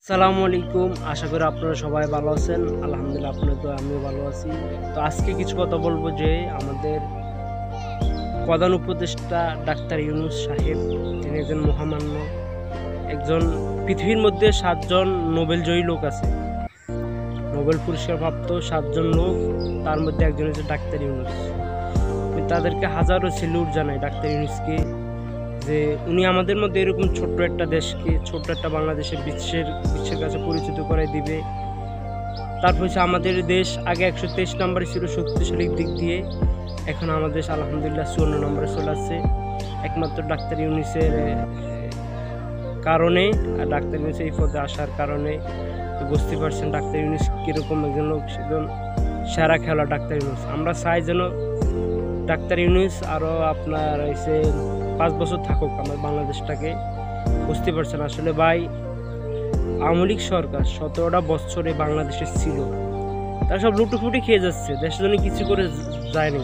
সালামু আলাইকুম। আশা করি আপনারা সবাই ভালো আছেন। আলহামদুলিল্লাহ, আপনারা তো আমিও ভালো আছি। তো আজকে কিছু কথা বলবো যে আমাদের প্রধান উপদেষ্টা ডাক্তার ইউনূস সাহেব, তিনি একজন মহামান্য, একজন পৃথিবীর মধ্যে 7জন নোবেলজয়ী লোক আছে, নোবেল পুরস্কার প্রাপ্ত 7জন লোক, তার মধ্যে একজন হচ্ছে ডাক্তার ইউনূস। আমি তাদেরকে হাজারো স্যালুট জানাই ডাক্তার ইউনূসকে, যে উনি আমাদের মধ্যে এরকম ছোট্ট একটা দেশকে, ছোট্ট একটা বাংলাদেশে বিশ্বের কাছে পরিচিত করে দিবে। তারপর হচ্ছে আমাদের দেশ আগে 123 নম্বরে ছিল শক্তিশালী দিক দিয়ে, এখন আমাদের দেশ আলহামদুলিল্লাহ 54 নম্বরে চলে আসছে, একমাত্র ডাক্তার ইউনূসের কারণে। আর ডাক্তার ইউনূস এই পদে আসার কারণে বুঝতে পারছেন ডাক্তার ইউনূস কীরকম একজন লোক, সেজন সেরা খেলা ডাক্তার ইউনূস। আমরা চাই যেন ডাক্তার ইউনূস আরও আপনার এসে 5 বছর থাকুক আমার বাংলাদেশটাকে। বুঝতে পারছেন আসলে ভাই, আওয়ামী লীগ সরকার 17টা বছরে বাংলাদেশে ছিল, তারা সব লুটুফুটি খেয়ে যাচ্ছে, দেশের জন্য কিছু করে যায়নি।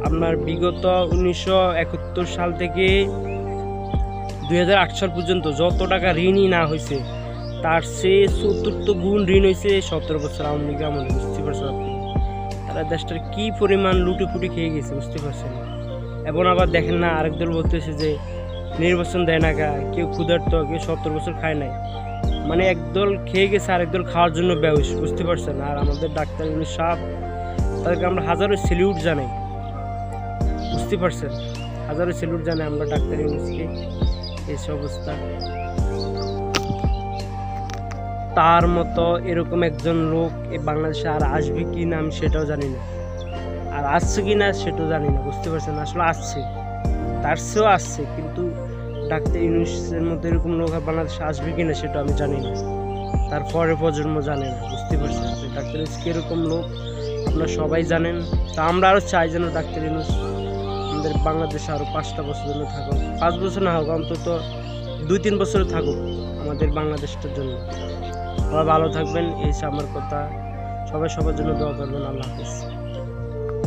আপনার বিগত 1971 সাল থেকে 2008 সাল পর্যন্ত যত টাকা ঋণই না হয়েছে, তার চেয়ে 74 গুণ ঋণ হয়েছে 17 বছর আওয়ামী লীগ আমলে। বুঝতে পারছেন আপনি তারা দেশটার কী পরিমাণ লুটুফুটি খেয়ে গেছে, বুঝতে পারছেন। এবং আবার দেখেন না, আরেক দল বলতেছে যে নির্বাচন দেয় না, কেউ ক্ষুধার্ত, কেউ 70 বছর খায় নাই, মানে একদল খেয়ে গেছে আরেক দল খাওয়ার জন্য ব্যবস, বুঝতে পারছেন। আর আমাদের ডাক্তার ইউনূস সাহেব, তাদেরকে আমরা হাজারো স্যালুট জানাই, বুঝতে পারছেন, হাজারো স্যালুট জানাই আমরা ডাক্তার ইউনূসকে। এই অবস্থা, তার মতো এরকম একজন লোক এই বাংলাদেশে আর আসবে কি না আমি সেটাও জানি না, আর আসছে কি না সেটাও জানি না, বুঝতে পারছেন। আসলে আসছে, তার চেয়েও আসছে, কিন্তু ডাক্তার ইউনূসের মধ্যে এরকম লোক বাংলাদেশে আসবে কি না সেটা আমি জানি না, তার পরের প্রজন্ম জানে না, বুঝতে পারছেন। ডাক্তার ইউনূস কীরকম লোক আপনারা সবাই জানেন। তা আমরা আরও চাই যেন ডাক্তার ইউনূস আমাদের বাংলাদেশে আরও 5টা বছর জন্য থাকুক, 5 বছর না হোক, অন্তত 2-3 বছর থাকুক আমাদের বাংলাদেশটার জন্য। সবাই ভালো থাকবেন, এই আমার কথা। সবাই সবার জন্য দোয়া করবেন। আল্লাহ হাফেজ।